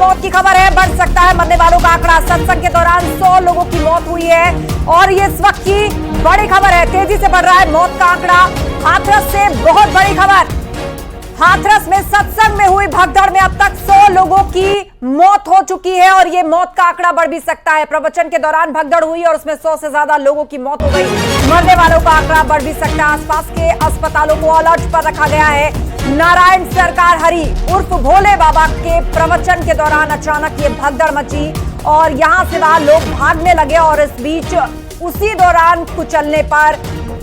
मौत की खबर है, बढ़ सकता है मरने वालों का आंकड़ा। सत्संग के दौरान 100 लोगों की मौत हुई है और ये इस वक्त की बड़ी खबर है। तेजी से बढ़ रहा है मौत का आंकड़ा। हाथरस से बहुत बड़ी खबर। हाथरस में सत्संग में हुई भगदड़ में अब तक 100 लोगों की मौत हो चुकी है और ये मौत का आंकड़ा बढ़ भी सकता है। प्रवचन के दौरान भगदड़ हुई और उसमें 100 से ज्यादा लोगों की मौत हो गई। मरने वालों का आंकड़ा बढ़ भी सकता है। आसपास के अस्पतालों को अलर्ट पर रखा गया है। नारायण सरकार हरि उर्फ भोले बाबा के प्रवचन के दौरान अचानक ये भगदड़ मची और यहां से वहां लोग भागने लगे और इस बीच उसी दौरान कुचलने पर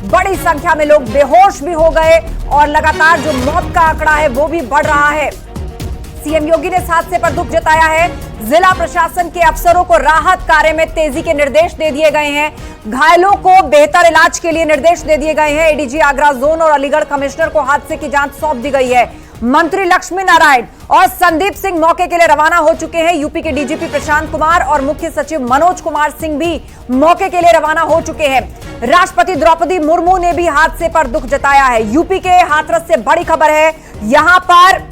बड़ी संख्या में लोग बेहोश भी हो गए और लगातार जो मौत का आंकड़ा है वो भी बढ़ रहा है। सीएम योगी ने इस हादसे पर दुख जताया है। जिला प्रशासन के अफसरों को राहत कार्य में तेजी के निर्देश दे दिए गए हैं। घायलों को बेहतर इलाज के लिए निर्देश दे दिए गए हैं। एडीजी आगरा जोन और अलीगढ़ कमिश्नर को हादसे की जांच सौंप दी गई है। मंत्री लक्ष्मी नारायण और संदीप सिंह मौके के लिए रवाना हो चुके हैं। यूपी के डीजीपी प्रशांत कुमार और मुख्य सचिव मनोज कुमार सिंह भी मौके के लिए रवाना हो चुके हैं। राष्ट्रपति द्रौपदी मुर्मू ने भी हादसे पर दुख जताया है। यूपी के हाथरस से बड़ी खबर है। यहां पर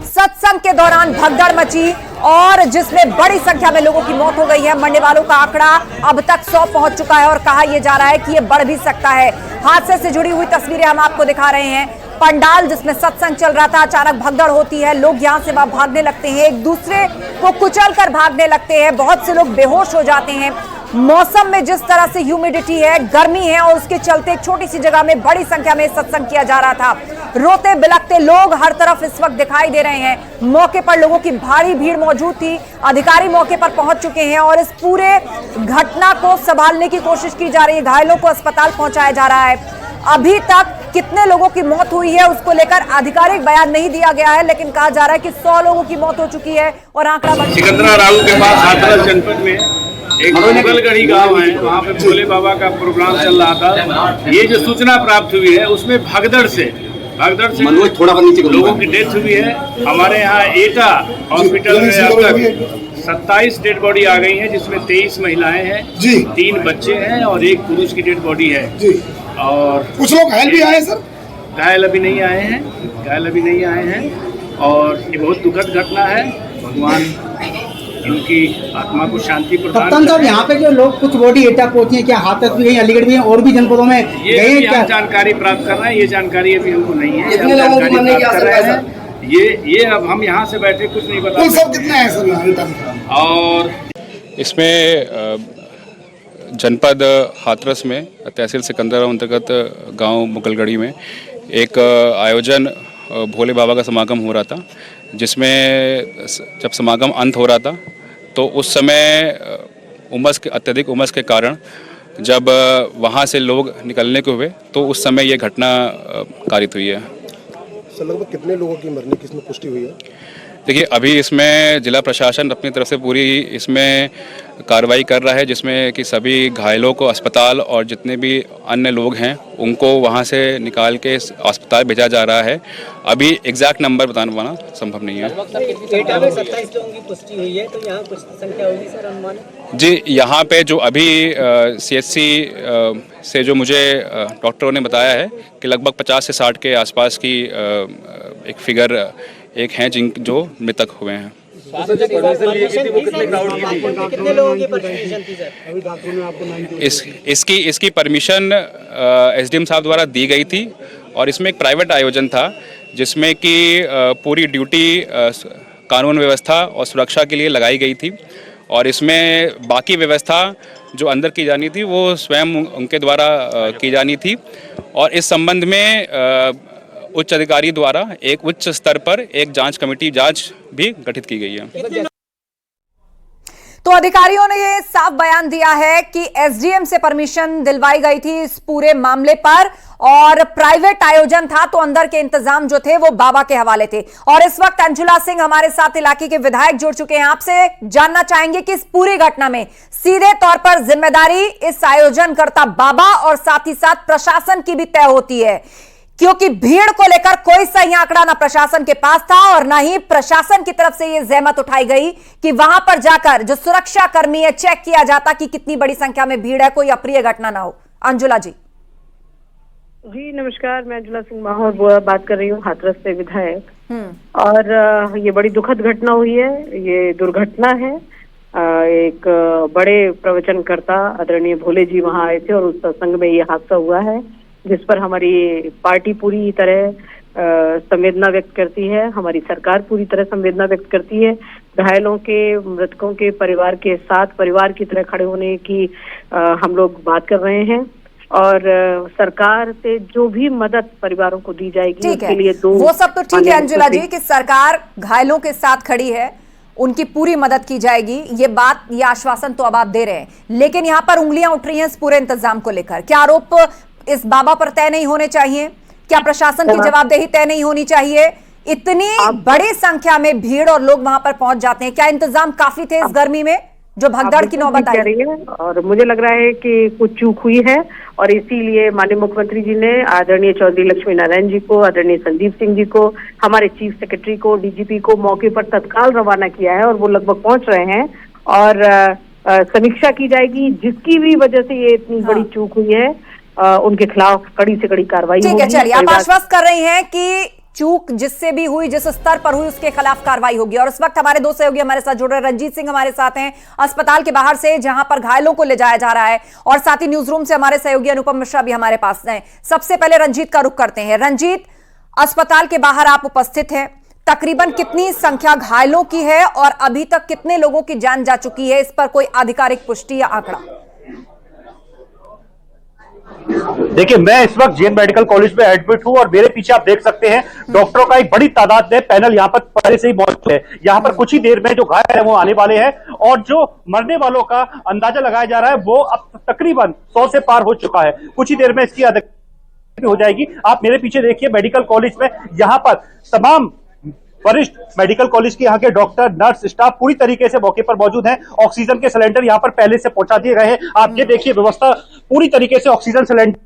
सत्संग के दौरान भगदड़ मची और जिसमें बड़ी संख्या में लोगों की मौत हो गई है। मरने वालों का आंकड़ा अब तक 100 पहुंच चुका है और कहा यह जा रहा है कि यह बढ़ भी सकता है। हादसे से जुड़ी हुई तस्वीरें हम आपको दिखा रहे हैं। पंडाल जिसमें सत्संग चल रहा था, अचानक भगदड़ होती है। लोग यहां से वहां भागने लगते हैं, एक दूसरे को कुचल कर भागने लगते हैं। बहुत से लोग बेहोश हो जाते हैं। मौसम में जिस तरह से ह्यूमिडिटी है, गर्मी है और उसके चलते एक छोटी सी जगह में बड़ी संख्या में सत्संग किया जा रहा था। रोते बिलखते लोग हर तरफ इस वक्त दिखाई दे रहे हैं। मौके पर लोगों की भारी भीड़ मौजूद थी। अधिकारी मौके पर पहुंच चुके हैं और इस पूरे घटना को संभालने की कोशिश की जा रही है। घायलों को अस्पताल पहुंचाया जा रहा है। अभी तक कितने लोगों की मौत हुई है उसको लेकर आधिकारिक बयान नहीं दिया गया है, लेकिन कहा जा रहा है कि 100 लोगों की मौत हो चुकी है और आंकड़ा बढ़। सिकंदरा राऊ के पास हाथरस जनपद में एक मुगलगढ़ी गांव है, वहाँ पे भोले बाबा का प्रोग्राम चल रहा था। ये जो सूचना प्राप्त हुई है उसमें भगदड़ से लोगों की डेथ हुई है। हमारे यहाँ एटा हॉस्पिटल में अब तक 27 डेड बॉडी आ गई है, जिसमें 23 महिलाएं हैं, 3 बच्चे हैं और 1 पुरुष की डेड बॉडी है। और कुछ लोग घायल भी आए हैं सर? घायल अभी नहीं आए हैं और ये बहुत दुखद घटना है। भगवान इनकी आत्मा को शांति प्रदान कप्तान साहब, यहाँ पे जो लोग कुछ बॉडी एटा पहुंची है, क्या हाथरस भी गई, अलीगढ़ भी है और भी जनपदों में ये गए हैं क्या? जानकारी प्राप्त कर रहे हैं। ये जानकारी अभी हमको नहीं है। कितने लोगों की मरने की आशंका है सर? ये अब हम यहाँ से बैठे कुछ नहीं बता कुल सब कितने हैं सर? और इसमें जनपद हाथरस में तहसील सिकंदरा अंतर्गत गांव मुगलगढ़ी में एक आयोजन भोले बाबा का समागम हो रहा था, जिसमें जब समागम अंत हो रहा था तो उस समय अत्यधिक उमस के कारण जब वहां से लोग निकलने को हुए तो उस समय ये घटना कारित हुई है। सर लगभग कितने लोगों की मरने की इसमें पुष्टि हुई है? देखिए, अभी इसमें जिला प्रशासन अपनी तरफ से पूरी इसमें कार्रवाई कर रहा है, जिसमें कि सभी घायलों को अस्पताल और जितने भी अन्य लोग हैं उनको वहां से निकाल के अस्पताल भेजा जा रहा है। अभी एग्जैक्ट नंबर बताना संभव नहीं है। एटा में 27 लोगों की पुष्टि हुई है, तो यहाँ कुछ संख्या होगी सर अनुमान? जी, यहाँ पे जो अभी CHC से जो मुझे डॉक्टरों ने बताया है कि लगभग 50 से 60 के आसपास की एक फिगर एक हैं जो मृतक हुए हैं। कितने लोगों की परमिशन थी सर? इसकी परमिशन SDM साहब द्वारा दी गई थी और इसमें एक प्राइवेट आयोजन था जिसमें कि पूरी ड्यूटी कानून व्यवस्था और सुरक्षा के लिए लगाई गई थी और इसमें बाकी व्यवस्था जो अंदर की जानी थी वो स्वयं उनके द्वारा की जानी थी और इस संबंध में उच्च अधिकारी द्वारा एक उच्च स्तर पर एक जांच भी गठित की गई है। तो अधिकारियों ने ये साफ बयान दिया है कि SDM से परमिशन दिलवाई गई थी इस पूरे मामले पर और प्राइवेट आयोजन था तो अंदर के इंतजाम जो थे वो बाबा के हवाले थे। और इस वक्त अंजुला सिंह हमारे साथ इलाके के विधायक जुड़ चुके हैं। आपसे जानना चाहेंगे कि इस पूरी घटना में सीधे तौर पर जिम्मेदारी इस आयोजनकर्ता बाबा और साथ ही साथ प्रशासन की भी तय होती है, क्योंकि भीड़ को लेकर कोई सही आंकड़ा ना प्रशासन के पास था और ना ही प्रशासन की तरफ से यह जहमत उठाई गई कि वहां पर जाकर जो सुरक्षा कर्मी है चेक किया जाता कि कितनी बड़ी संख्या में भीड़ है, कोई अप्रिय घटना ना हो। अंजुला जी। जी नमस्कार, मैं अंजुला सिंह माहौर बात कर रही हूँ, हाथरस से विधायक। और ये बड़ी दुखद घटना हुई है, ये दुर्घटना है। एक बड़े प्रवचनकर्ता आदरणीय भोले जी वहां आए थे और उस सत्संग में ये हादसा हुआ है, जिस पर हमारी पार्टी पूरी तरह संवेदना व्यक्त करती है, हमारी सरकार पूरी तरह संवेदना व्यक्त करती है। घायलों के, मृतकों के परिवार के साथ परिवार की तरह खड़े होने की हम लोग बात कर रहे हैं और सरकार से जो भी मदद परिवारों को दी जाएगी उसके लिए वो सब तो ठीक है अंजुला जी कि सरकार घायलों के साथ खड़ी है, उनकी पूरी मदद की जाएगी, ये बात, ये आश्वासन तो अब आप दे रहे हैं, लेकिन यहाँ पर उंगलियां उठ रही हैं इस पूरे इंतजाम को लेकर। क्या आरोप इस बाबा पर तय नहीं होने चाहिए? क्या प्रशासन की जवाबदेही तय नहीं होनी चाहिए? इतनी बड़ी संख्या में भीड़ और लोग वहां पर पहुंच जाते हैं, क्या इंतजाम काफी थे इस गर्मी में जो भगदड़ की नौबत आई रही है? और मुझे लग रहा है कि कुछ चूक हुई है और इसीलिए माननीय मुख्यमंत्री जी ने आदरणीय चौधरी लक्ष्मी नारायण जी को, आदरणीय संदीप सिंह जी को, हमारे चीफ सेक्रेटरी को, डीजीपी को मौके पर तत्काल रवाना किया है और वो लगभग पहुंच रहे हैं और समीक्षा की जाएगी। जिसकी भी वजह से ये इतनी बड़ी चूक हुई है उनके खिलाफ कड़ी से कड़ी कार्रवाई होगी। ठीक है, चलिए आप आश्वस्त कर रही हैं कि चूक जिससे भी हुई, जिस स्तर पर हुई, उसके खिलाफ कार्रवाई होगी। और इस वक्त हमारे दो सहयोगी हमारे साथ जुड़ रहे हैं। रंजीत सिंह हमारे साथ हैं अस्पताल के बाहर से जहां पर घायलों को ले जाया जा रहा है, और साथ ही न्यूज रूम से हमारे सहयोगी अनुपम मिश्रा भी हमारे पास हैं। सबसे पहले रंजीत का रुख करते हैं। रंजीत, अस्पताल के बाहर आप उपस्थित हैं, तकरीबन कितनी संख्या घायलों की है और अभी तक कितने लोगों की जान जा चुकी है, इस पर कोई आधिकारिक पुष्टि या आंकड़ा? देखिए, मैं इस वक्त जेएन मेडिकल कॉलेज में एडमिट हूं और मेरे पीछे आप देख सकते हैं डॉक्टरों का एक बड़ी तादाद में पैनल यहां पर पहले से ही मौजूद है। यहां पर कुछ ही देर में जो घायल है वो आने वाले हैं और जो मरने वालों का अंदाजा लगाया जा रहा है वो अब तकरीबन 100 से पार हो चुका है। कुछ ही देर में इसकी हो जाएगी। आप मेरे पीछे देखिए, मेडिकल कॉलेज में यहां पर तमाम वरिष्ठ मेडिकल कॉलेज के यहाँ के डॉक्टर, नर्स, स्टाफ पूरी तरीके से मौके पर मौजूद हैं। ऑक्सीजन के सिलेंडर यहाँ पर पहले से पहुंचा दिए गए हैं। आप ये देखिए, व्यवस्था पूरी तरीके से ऑक्सीजन सिलेंडर।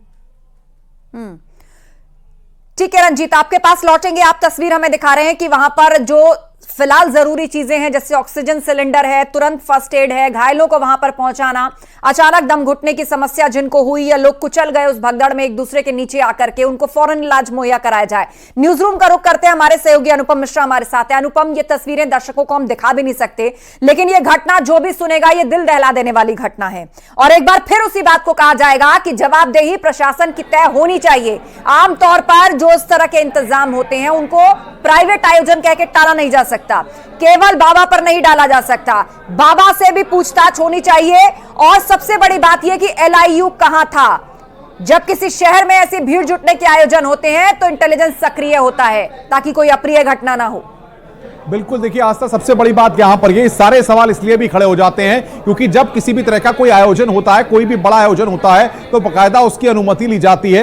ठीक है रंजीत, आपके पास लौटेंगे। आप तस्वीर हमें दिखा रहे हैं कि वहां पर जो फिलहाल जरूरी चीजें हैं जैसे ऑक्सीजन सिलेंडर है, तुरंत फर्स्ट एड है, घायलों को वहां पर पहुंचाना, अचानक दम घुटने की समस्या जिनको हुई या लोग कुचल गए उस भगदड़ में एक दूसरे के नीचे आकर के, उनको फौरन इलाज मुहैया कराया जाए। न्यूज रूम का रुख करते हैं, हमारे सहयोगी अनुपम मिश्रा हमारे साथ है। अनुपम, ये तस्वीरें दर्शकों को हम दिखा भी नहीं सकते, लेकिन ये घटना जो भी सुनेगा ये दिल दहला देने वाली घटना है। और एक बार फिर उसी बात को कहा जाएगा कि जवाबदेही प्रशासन की तय होनी चाहिए। आमतौर पर जो इस तरह के इंतजाम होते हैं उनको प्राइवेट आयोजन कह के टाला नहीं जा सकता, केवल बाबा पर नहीं डाला जा सकता, बाबा से भी पूछताछ होनी चाहिए। और सबसे बड़ी बात यह कि एलआईयू कहां था जब किसी शहर में ऐसी भीड़ जुटने के आयोजन होते हैं, तो इंटेलिजेंस सक्रिय होता है ताकि कोई अप्रिय घटना ना हो। बिल्कुल, देखिए आस्था, सबसे बड़ी बात यहां पर ये सारे सवाल इसलिए भी खड़े हो जाते हैं क्योंकि जब किसी भी तरह का कोई आयोजन होता है, कोई भी बड़ा आयोजन होता है, तो बाकायदा उसकी अनुमति ली जाती है।